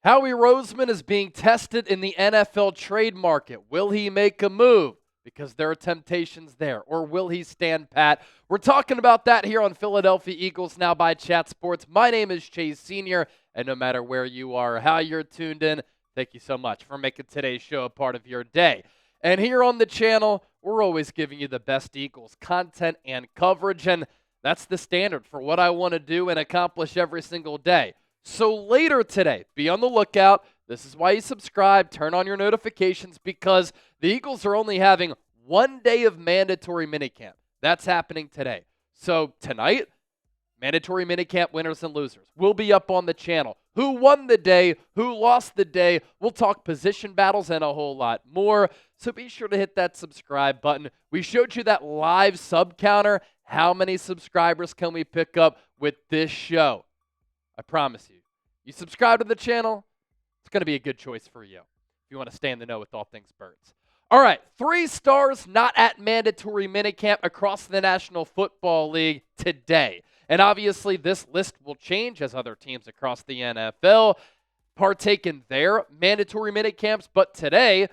Howie Roseman is being tested in the NFL trade market. Will he make a move? Because there are temptations there. Or will he stand pat? We're talking about that here on Philadelphia Eagles Now by Chat Sports. My name is Chase Sr., and no matter where you are or how you're tuned in, thank you so much for making today's show a part of your day. And here on the channel, we're always giving you the best Eagles content and coverage, and that's the standard for what I want to do and accomplish every single day. So later today, be on the lookout. This is why you subscribe, turn on your notifications, because the Eagles are only having 1 day of mandatory minicamp. That's happening today. So tonight, mandatory minicamp winners and losers will be up on the channel. Who won the day, who lost the day. We'll talk position battles and a whole lot more. So be sure to hit that subscribe button. We showed you that live sub counter. How many subscribers can we pick up with this show? I promise you. You subscribe to the channel, it's going to be a good choice for you if you want to stay in the know with all things Birds. All right, 3 stars not at mandatory minicamp across the National Football League today. And obviously this list will change as other teams across the NFL partake in their mandatory minicamps. But today,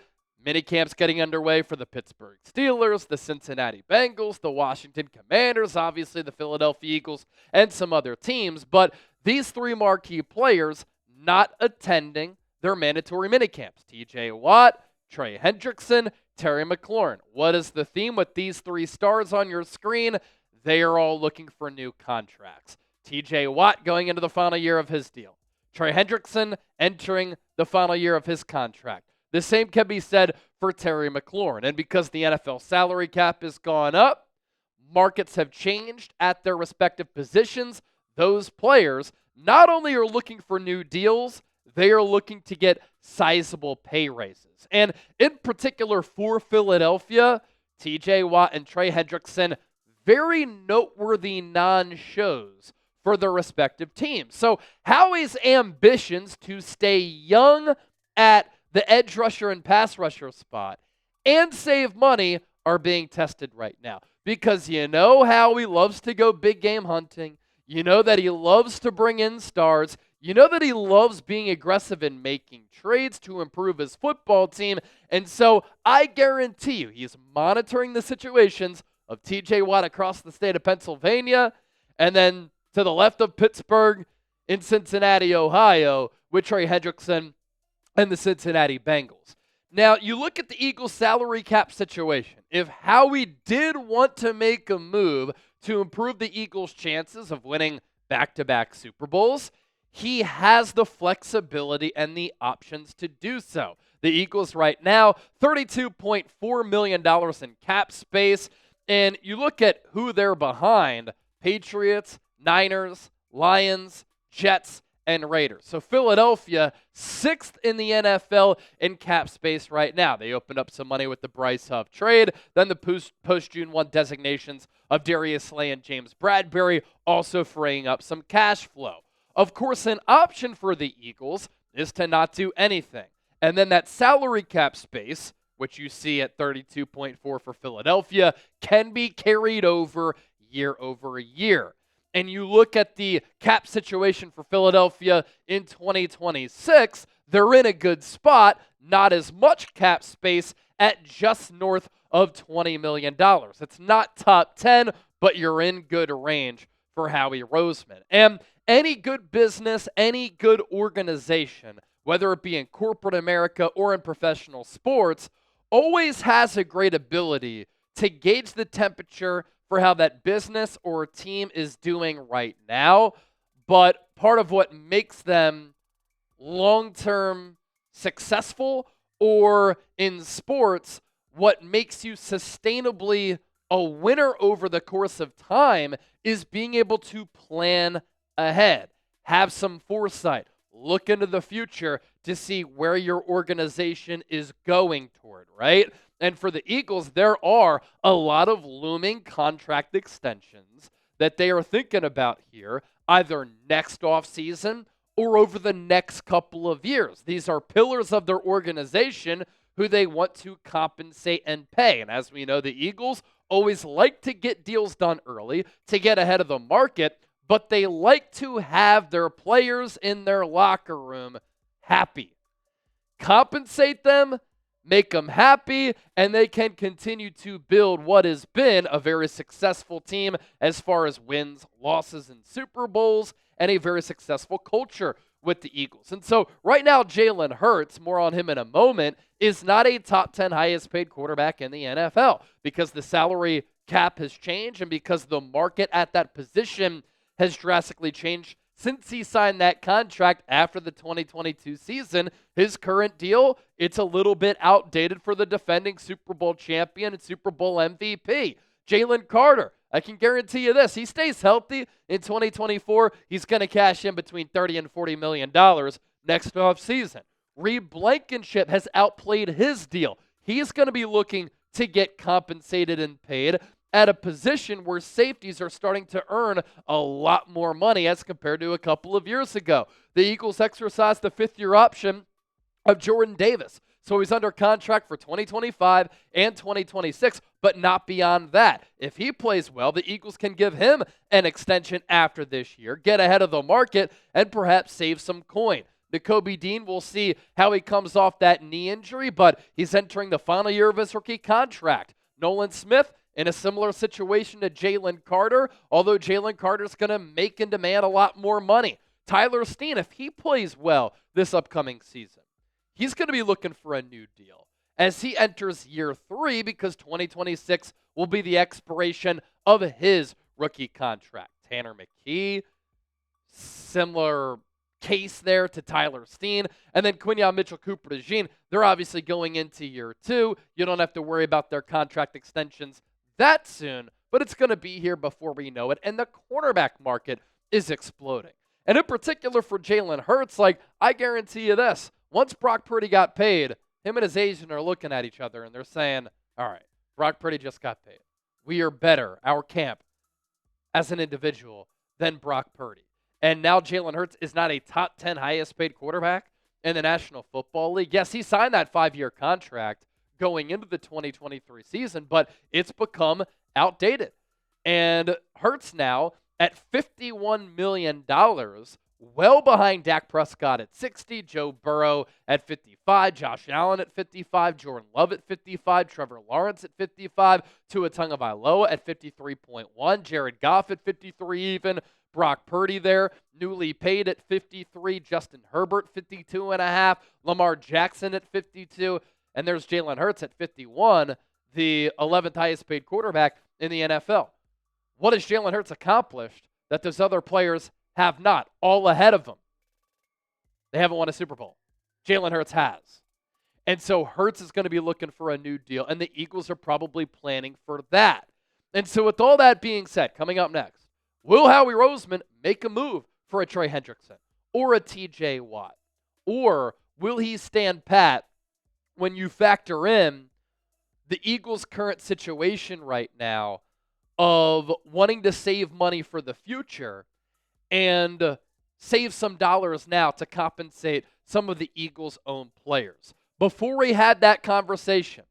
minicamps getting underway for the Pittsburgh Steelers, the Cincinnati Bengals, the Washington Commanders, obviously the Philadelphia Eagles, and some other teams. But these 3 marquee players not attending their mandatory minicamps. TJ Watt, Trey Hendrickson, Terry McLaurin. What is the theme with these 3 stars on your screen? They are all looking for new contracts. TJ Watt going into the final year of his deal. Trey Hendrickson entering the final year of his contract. The same can be said for Terry McLaurin. And because the NFL salary cap has gone up, markets have changed at their respective positions. Those players not only are looking for new deals, they are looking to get sizable pay raises. And in particular for Philadelphia, TJ Watt and Trey Hendrickson, very noteworthy non-shows for their respective teams. So Howie's ambitions to stay young at the edge rusher and pass rusher spot and save money are being tested right now. Because you know Howie loves to go big game hunting. You know that he loves to bring in stars. You know that he loves being aggressive in making trades to improve his football team. And so I guarantee you he's monitoring the situations of TJ Watt across the state of Pennsylvania and then to the left of Pittsburgh in Cincinnati, Ohio, with Trey Hendrickson and the Cincinnati Bengals. Now, you look at the Eagles' salary cap situation. If Howie did want to make a move to improve the Eagles' chances of winning back-to-back Super Bowls, he has the flexibility and the options to do so. The Eagles right now, $32.4 million in cap space. And you look at who they're behind: Patriots, Niners, Lions, Jets, and Raiders. So Philadelphia, 6th in the NFL in cap space right now. They opened up some money with the Bryce Huff trade, then the post-June 1 designations of Darius Slay and James Bradbury, also freeing up some cash flow. Of course, an option for the Eagles is to not do anything. And then that salary cap space, which you see at 32.4 for Philadelphia, can be carried over year. And you look at the cap situation for Philadelphia in 2026, they're in a good spot, not as much cap space at just north of $20 million. It's not top 10, but you're in good range for Howie Roseman. And any good business, any good organization, whether it be in corporate America or in professional sports, always has a great ability to gauge the temperature for how that business or team is doing right now. But part of what makes them long-term successful, or in sports, what makes you sustainably a winner over the course of time, is being able to plan ahead, have some foresight, look into the future to see where your organization is going toward, right? And for the Eagles, there are a lot of looming contract extensions that they are thinking about here, either next offseason or over the next couple of years. These are pillars of their organization who they want to compensate and pay. And as we know, the Eagles always like to get deals done early to get ahead of the market, but they like to have their players in their locker room happy. Compensate them, make them happy, and they can continue to build what has been a very successful team as far as wins, losses, and Super Bowls, and a very successful culture with the Eagles. And so right now, Jalen Hurts, more on him in a moment, is not a top 10 highest paid quarterback in the NFL because the salary cap has changed and because the market at that position has drastically changed since he signed that contract after the 2022 season. His current deal, it's a little bit outdated for the defending Super Bowl champion and Super Bowl MVP, Jalen Carter. I can guarantee you this. He stays healthy in 2024. He's going to cash in between $30 and $40 million next offseason. Reed Blankenship has outplayed his deal. He's going to be looking to get compensated and paid at a position where safeties are starting to earn a lot more money as compared to a couple of years ago. The Eagles exercised the fifth-year option of Jordan Davis. So he's under contract for 2025 and 2026, but not beyond that. If he plays well, the Eagles can give him an extension after this year, get ahead of the market, and perhaps save some coin. Nakobe Dean, we'll see how he comes off that knee injury, but he's entering the final year of his rookie contract. Nolan Smith, in a similar situation to Jalen Carter, although Jalen Carter's going to make and demand a lot more money. Tyler Steen, if he plays well this upcoming season, he's going to be looking for a new deal as he enters year 3 because 2026 will be the expiration of his rookie contract. Tanner McKee, similar case there to Tyler Steen. And then Quinyon Mitchell-Cooper-DeJean, they're obviously going into year 2. You don't have to worry about their contract extensions that soon, but it's going to be here before we know it. And the cornerback market is exploding. And in particular for Jalen Hurts, I guarantee you this. Once Brock Purdy got paid, him and his agent are looking at each other and they're saying, all right, Brock Purdy just got paid. We are better, our camp, as an individual than Brock Purdy. And now Jalen Hurts is not a top 10 highest paid quarterback in the National Football League. Yes, he signed that 5-year contract going into the 2023 season, but it's become outdated. And Hurts now at $51 million, well behind Dak Prescott at 60, Joe Burrow at 55, Josh Allen at 55, Jordan Love at 55, Trevor Lawrence at 55, Tua Tagovailoa at 53.1, Jared Goff at 53 even, Brock Purdy there, newly paid at 53, Justin Herbert 52.5, Lamar Jackson at 52, and there's Jalen Hurts at 51, the 11th highest paid quarterback in the NFL. What has Jalen Hurts accomplished that those other players have not, all ahead of them? They haven't won a Super Bowl. Jalen Hurts has. And so Hurts is going to be looking for a new deal, and the Eagles are probably planning for that. And so with all that being said, coming up next, will Howie Roseman make a move for a Trey Hendrickson or a TJ Watt? Or will he stand pat when you factor in the Eagles' current situation right now of wanting to save money for the future and save some dollars now to compensate some of the Eagles' own players? Before we had that conversation,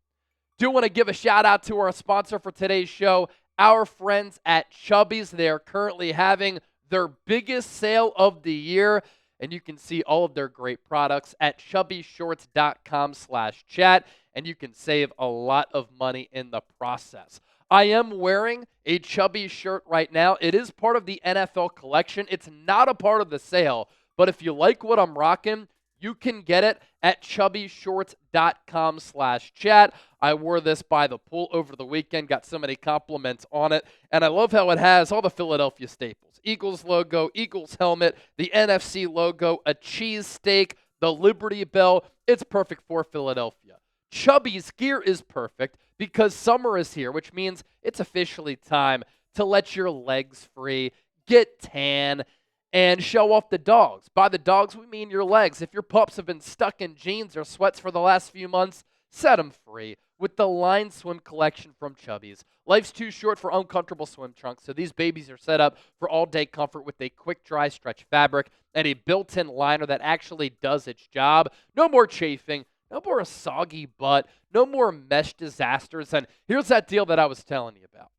do want to give a shout out to our sponsor for today's show, our friends at Chubby's. They are currently having their biggest sale of the year, and you can see all of their great products at chubbyshorts.com/chat, and you can save a lot of money in the process. I am wearing a Chubby shirt right now. It is part of the NFL collection. It's not a part of the sale, but if you like what I'm rocking, you can get it at chubbyshorts.com/chat. I wore this by the pool over the weekend, got so many compliments on it, and I love how it has all the Philadelphia staples. Eagles logo, Eagles helmet, the NFC logo, a cheesesteak, the Liberty Bell. It's perfect for Philadelphia. Chubby's gear is perfect because summer is here, which means it's officially time to let your legs free, get tan, and show off the dogs. By the dogs, we mean your legs. If your pups have been stuck in jeans or sweats for the last few months, set them free with the Line Swim collection from Chubby's. Life's too short for uncomfortable swim trunks, so these babies are set up for all-day comfort with a quick dry stretch fabric and a built-in liner that actually does its job. No more chafing, no more soggy butt, no more mesh disasters. And here's that deal that I was telling you about.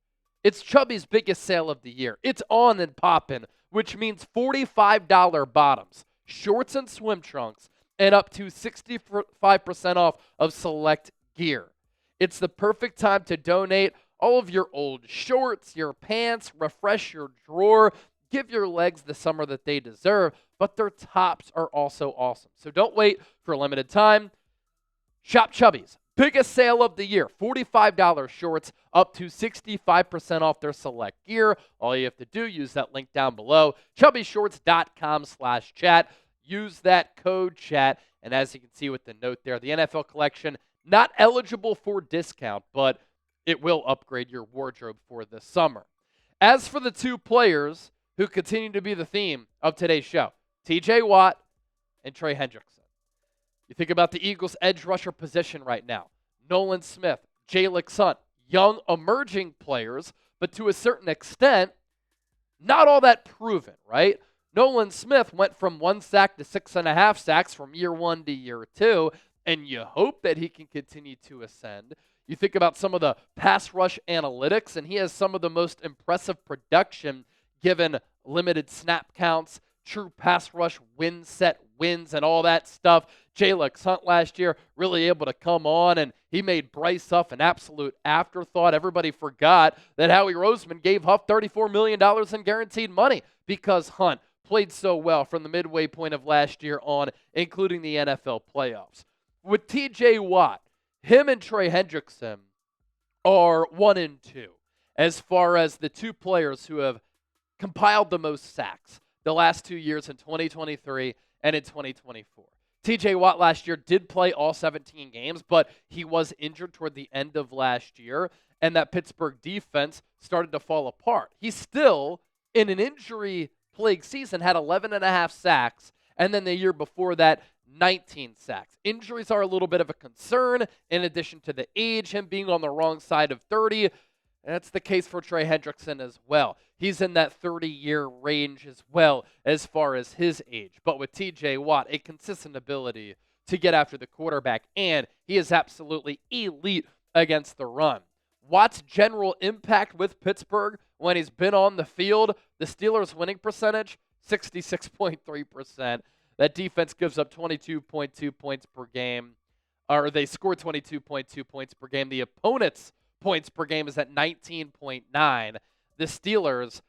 It's Chubby's biggest sale of the year. It's on and popping, which means $45 bottoms, shorts and swim trunks, and up to 65% off of select gear. It's the perfect time to donate all of your old shorts, your pants, refresh your drawer, give your legs the summer that they deserve, but their tops are also awesome. So don't wait for a limited time. Shop Chubby's biggest sale of the year, $45 shorts, up to 65% off their select gear. All you have to do, use that link down below, chubbyshorts.com/chat. Use that code chat. And as you can see with the note there, the NFL collection, not eligible for discount, but it will upgrade your wardrobe for the summer. As for the two players who continue to be the theme of today's show, TJ Watt and Trey Hendrickson. You think about the Eagles' edge rusher position right now. Nolan Smith, Jalen, young emerging players, but to a certain extent, not all that proven, right? Nolan Smith went from 1 sack to 6.5 sacks from year 1 to year 2, and you hope that he can continue to ascend. You think about some of the pass rush analytics, and he has some of the most impressive production given limited snap counts, true pass rush set wins, and all that stuff. Jalen last year really able to come on, and he made Bryce Huff an absolute afterthought. Everybody forgot that Howie Roseman gave Huff $34 million in guaranteed money because Hunt played so well from the midway point of last year on, including the NFL playoffs. With TJ Watt, him and Trey Hendrickson are 1 and 2 as far as the two players who have compiled the most sacks the last 2 years in 2023 and in 2024. TJ Watt last year did play all 17 games, but he was injured toward the end of last year, and that Pittsburgh defense started to fall apart. He still, in an injury-plagued season, had 11.5 sacks, and then the year before that, 19 sacks. Injuries are a little bit of a concern, in addition to the age, him being on the wrong side of 30. And that's the case for Trey Hendrickson as well. He's in that 30-year range as well as far as his age. But with TJ Watt, a consistent ability to get after the quarterback, and he is absolutely elite against the run. Watt's general impact with Pittsburgh when he's been on the field, the Steelers' winning percentage, 66.3%. That defense gives up 22.2 points per game, or they score 22.2 points per game. The opponent's points per game is at 19.9. The Steelers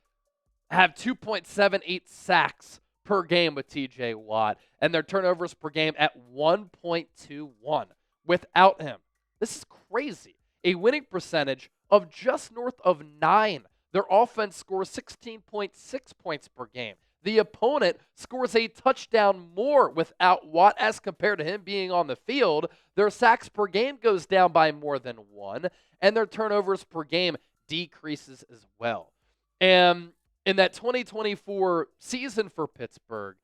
have 2.78 sacks per game with TJ Watt, and their turnovers per game at 1.21 without him. This is crazy. A winning percentage of just north of 9. Their offense scores 16.6 points per game. The opponent scores a touchdown more without Watt as compared to him being on the field. Their sacks per game goes down by more than 1, and their turnovers per game decreases as well. And in that 2024 season for Pittsburgh,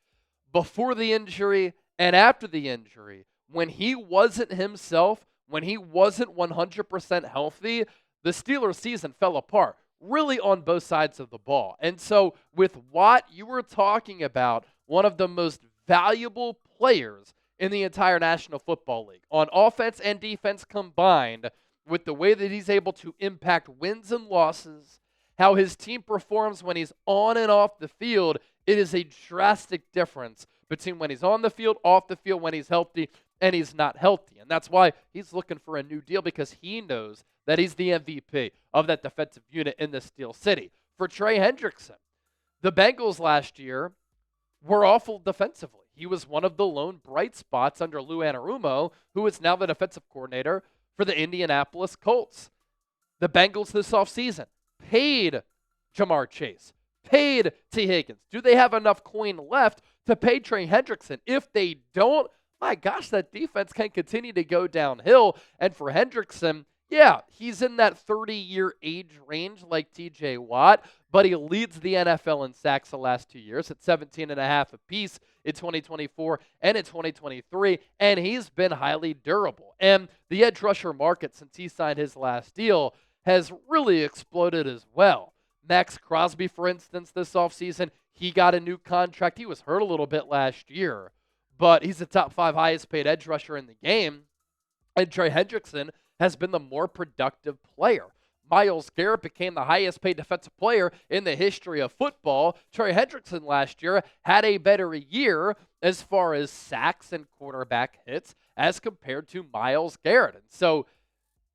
before the injury and after the injury, when he wasn't himself, when he wasn't 100% healthy, the Steelers' season fell apart, really on both sides of the ball. And so with Watt, you were talking about one of the most valuable players in the entire National Football League, on offense and defense combined, with the way that he's able to impact wins and losses, how his team performs when he's on and off the field. It is a drastic difference between when he's on the field, off the field, when he's healthy, and he's not healthy. And that's why he's looking for a new deal, because he knows that he's the MVP of that defensive unit in the Steel City. For Trey Hendrickson, the Bengals last year were awful defensively. He was one of the lone bright spots under Lou Anarumo, who is now the defensive coordinator for the Indianapolis Colts. The Bengals this offseason paid Jamar Chase, paid T. Higgins. Do they have enough coin left to pay Trey Hendrickson? If they don't, my gosh, that defense can continue to go downhill. And for Hendrickson, yeah, he's in that 30-year age range like TJ Watt, but he leads the NFL in sacks the last 2 years at 17.5 apiece in 2024 and in 2023, and he's been highly durable. And the edge rusher market, since he signed his last deal, has really exploded as well. Max Crosby, for instance, this offseason, he got a new contract. He was hurt a little bit last year, but he's the top 5 highest paid edge rusher in the game. And Trey Hendrickson has been the more productive player. Myles Garrett became the highest paid defensive player in the history of football. Trey Hendrickson last year had a better year as far as sacks and quarterback hits as compared to Myles Garrett. And so,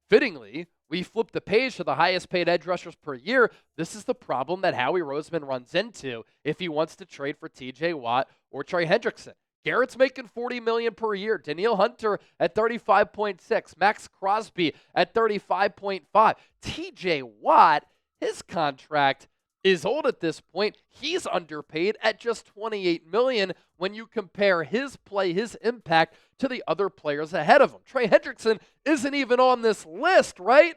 fittingly, we flip the page to the highest paid edge rushers per year. This is the problem that Howie Roseman runs into if he wants to trade for TJ Watt or Trey Hendrickson. Garrett's making $40 million per year. Danielle Hunter at 35.6. Max Crosby at 35.5. TJ Watt, his contract is old at this point. He's underpaid at just $28 million when you compare his play, his impact to the other players ahead of him. Trey Hendrickson isn't even on this list, right?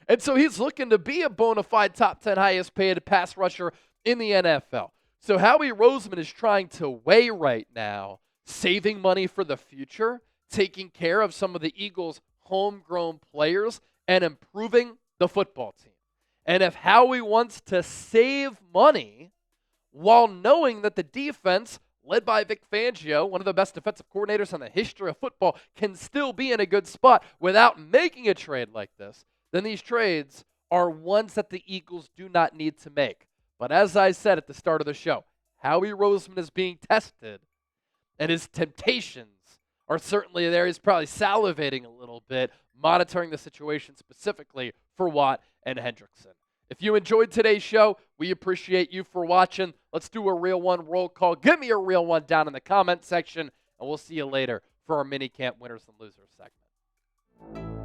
And so he's looking to be a bona fide top 10 highest paid pass rusher in the NFL. So Howie Roseman is trying to weigh right now saving money for the future, taking care of some of the Eagles' homegrown players, and improving the football team. And if Howie wants to save money while knowing that the defense, led by Vic Fangio, one of the best defensive coordinators in the history of football, can still be in a good spot without making a trade like this, then these trades are ones that the Eagles do not need to make. But as I said at the start of the show, Howie Roseman is being tested, and his temptations are certainly there. He's probably salivating a little bit, monitoring the situation specifically for Watt and Hendrickson. If you enjoyed today's show, we appreciate you for watching. Let's do a real one roll call. Give me a real one down in the comment section, and we'll see you later for our minicamp winners and losers segment.